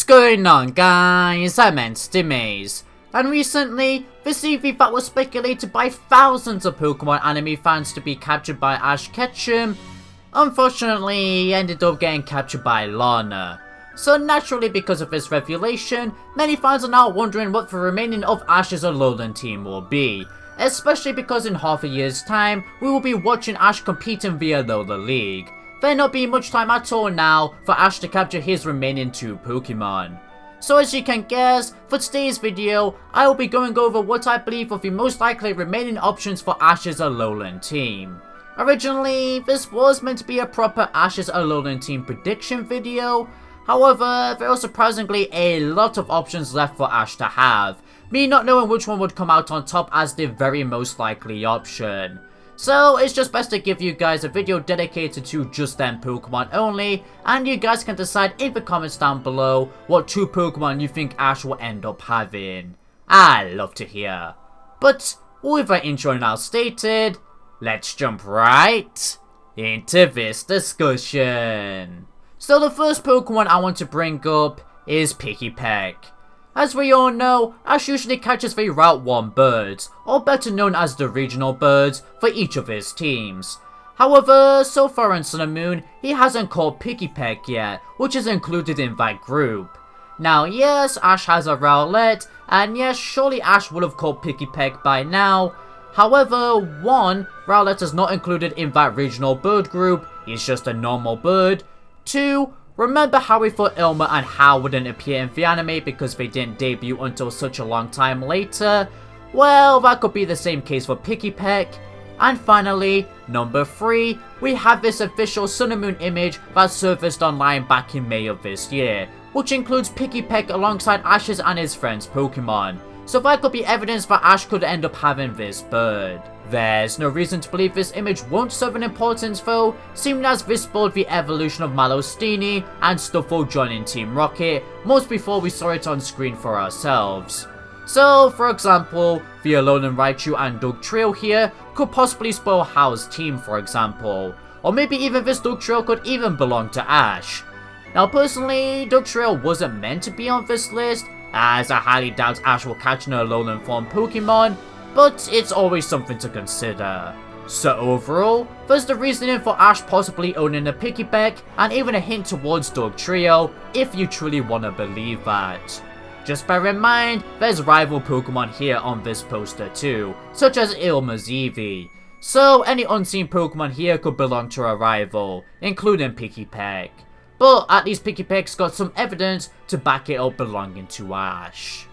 going on, guys? I'm Stimmys, and recently, this Eevee that was speculated by thousands of Pokemon anime fans to be captured by Ash Ketchum, unfortunately ended up getting captured by Lana. So naturally, because of this revelation, many fans are now wondering what the remaining of Ash's Alolan team will be, especially because in half a year's time, we will be watching Ash compete in the Alola League. There not being much time at all now for Ash to capture his remaining 2 Pokemon. So as you can guess, for today's video, I will be going over what I believe are the most likely remaining options for Ash's Alolan team. Originally, this was meant to be a proper Ash's Alolan team prediction video, however, there are surprisingly a lot of options left for Ash to have, me not knowing which one would come out on top as the very most likely option. So it's just best to give you guys a video dedicated to just them Pokemon only, and you guys can decide in the comments down below what 2 Pokemon you think Ash will end up having. I love to hear. But with that intro now stated, let's jump right into this discussion. So the first Pokemon I want to bring up is Pikipek. As we all know, Ash usually catches the Route 1 birds, or better known as the regional birds, for each of his teams. However, so far in Sun and Moon, he hasn't caught Pikipek yet, which is included in that group. Now yes, Ash has a Rowlet, and yes, surely Ash would have caught Pikipek by now. However, 1, Rowlet is not included in that regional bird group, he's just a normal bird. 2, remember how we thought Ilma and Hau wouldn't appear in the anime because they didn't debut until such a long time later? Well, that could be the same case for Pikipek. And finally, number 3, we have this official Sun and Moon image that surfaced online back in May of this year, which includes Pikipek alongside Ash's and his friends' Pokemon. So that could be evidence that Ash could end up having this bird. There's no reason to believe this image won't serve an importance though, seeing as this spoiled the evolution of Malostini and Stuffle joining Team Rocket months before we saw it on screen for ourselves. So, for example, the Alolan Raichu and Dugtrio here could possibly spoil Hau's team, for example. Or maybe even this Dugtrio could even belong to Ash. Now personally, Dugtrio wasn't meant to be on this list, as I highly doubt Ash will catch an Alolan form Pokemon, but it's always something to consider. So overall, there's the reasoning for Ash possibly owning a Pikipek, and even a hint towards Dugtrio, if you truly wanna believe that. Just bear in mind, there's rival Pokemon here on this poster too, such as Ilma's Eevee. So any unseen Pokemon here could belong to a rival, including Pikipek. But at least Pikipek's got some evidence to back it up belonging to Ash.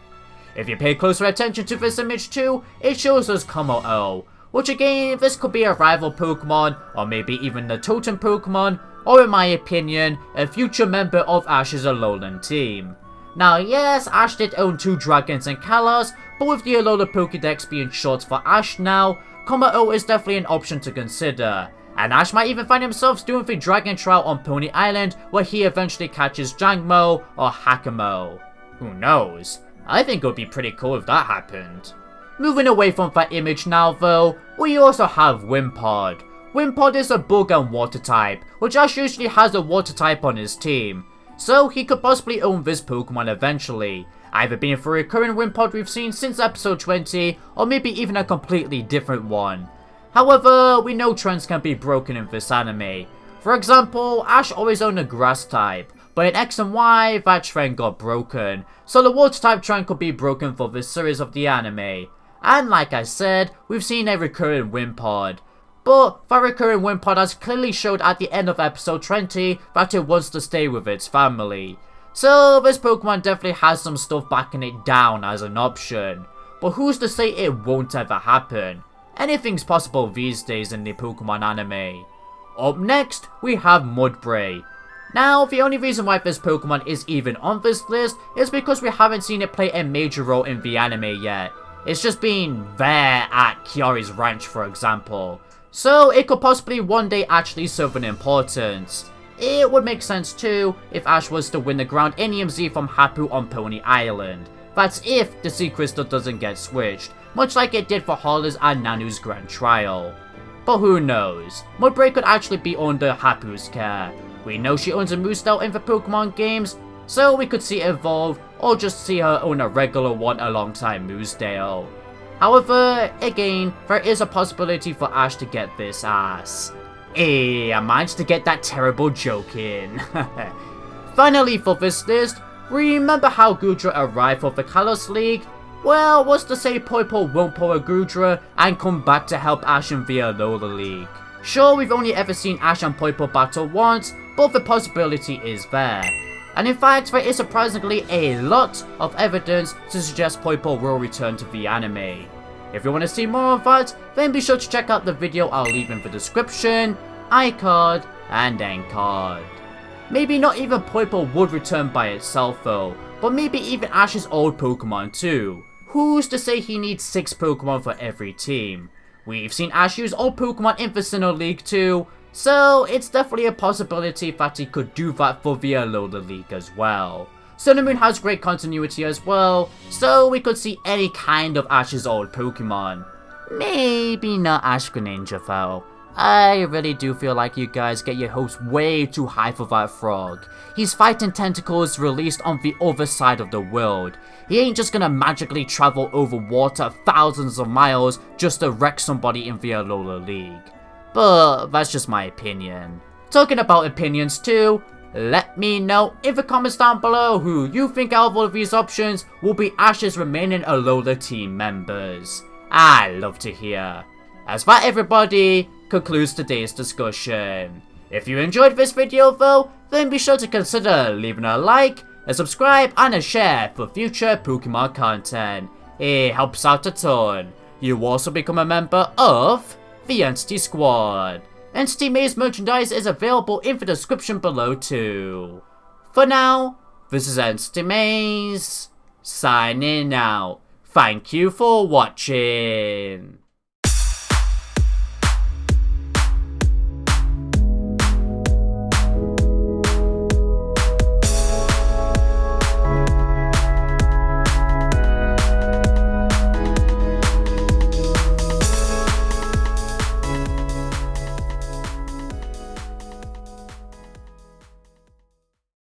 If you pay closer attention to this image too, it shows us Kommo-o, which again, this could be a rival Pokemon, or maybe even the totem Pokemon, or in my opinion, a future member of Ash's Alolan team. Now yes, Ash did own 2 dragons and Kalos, but with the Alola Pokédex being short for Ash now, Kommo-o is definitely an option to consider. And Ash might even find himself doing the Dragon Trial on Pony Island, where he eventually catches Jangmo-o or Hakamo-o. Who knows? I think it would be pretty cool if that happened. Moving away from that image now though, we also have Wimpod. Wimpod is a bug and water type, which Ash usually has a water type on his team. So he could possibly own this Pokemon eventually, either being the recurring Wimpod we've seen since episode 20, or maybe even a completely different one. However, we know trends can be broken in this anime. For example, Ash always owned a grass type, but in X and Y, that trend got broken, so the water type trend could be broken for this series of the anime. And like I said, we've seen a recurring Wimpod. But that recurring Wimpod has clearly showed at the end of episode 20 that it wants to stay with its family. So this Pokemon definitely has some stuff backing it down as an option. But who's to say it won't ever happen? Anything's possible these days in the Pokemon anime. Up next, we have Mudbray. Now, the only reason why this Pokemon is even on this list is because we haven't seen it play a major role in the anime yet. It's just been there at Chiori's ranch, for example. So it could possibly one day actually serve an importance. It would make sense too if Ash was to win the ground in EMZ from Hapu on Pony Island. That's if the Sea Crystal doesn't get switched, much like it did for Harlow's and Nanu's Grand Trial. But who knows, Mudbray could actually be under Hapu's care. We know she owns a Moostel in the Pokemon games, so we could see it evolve or just see her own a regular one alongside Moosedale. However, again, there is a possibility for Ash to get this ass. I managed to get that terrible joke in. Finally for this list, remember how Goodra arrived for the Kalos League? Well, what's to say Poipo won't pull a Goodra and come back to help Ash in the Alola League? Sure, we've only ever seen Ash and Poipo battle once, but the possibility is there. And in fact, there is surprisingly a lot of evidence to suggest Poipo will return to the anime. If you want to see more of that, then be sure to check out the video I'll leave in the description, iCard, and endcard. Maybe not even Poipo would return by itself though, but maybe even Ash's old Pokemon too. Who's to say he needs 6 Pokemon for every team? We've seen Ash use old Pokemon in the Sinnoh League too, so it's definitely a possibility that he could do that for the Alola League as well. Sun and Moon has great continuity as well, so we could see any kind of Ash's old Pokemon. Maybe not Ash Greninja though. I really do feel like you guys get your hopes way too high for that frog. He's fighting tentacles released on the other side of the world. He ain't just gonna magically travel over water thousands of miles just to wreck somebody in the Alola League. But that's just my opinion. Talking about opinions too, let me know in the comments down below who you think out of all of these options will be Ash's remaining Alola team members. I'd love to hear. As that, everybody, concludes today's discussion. If you enjoyed this video though, then be sure to consider leaving a like, a subscribe, and a share for future Pokemon content. It helps out a ton. You also become a member of the Entity Squad. Entity Maze merchandise is available in the description below too. For now, this is Entity Maze, signing out. Thank you for watching.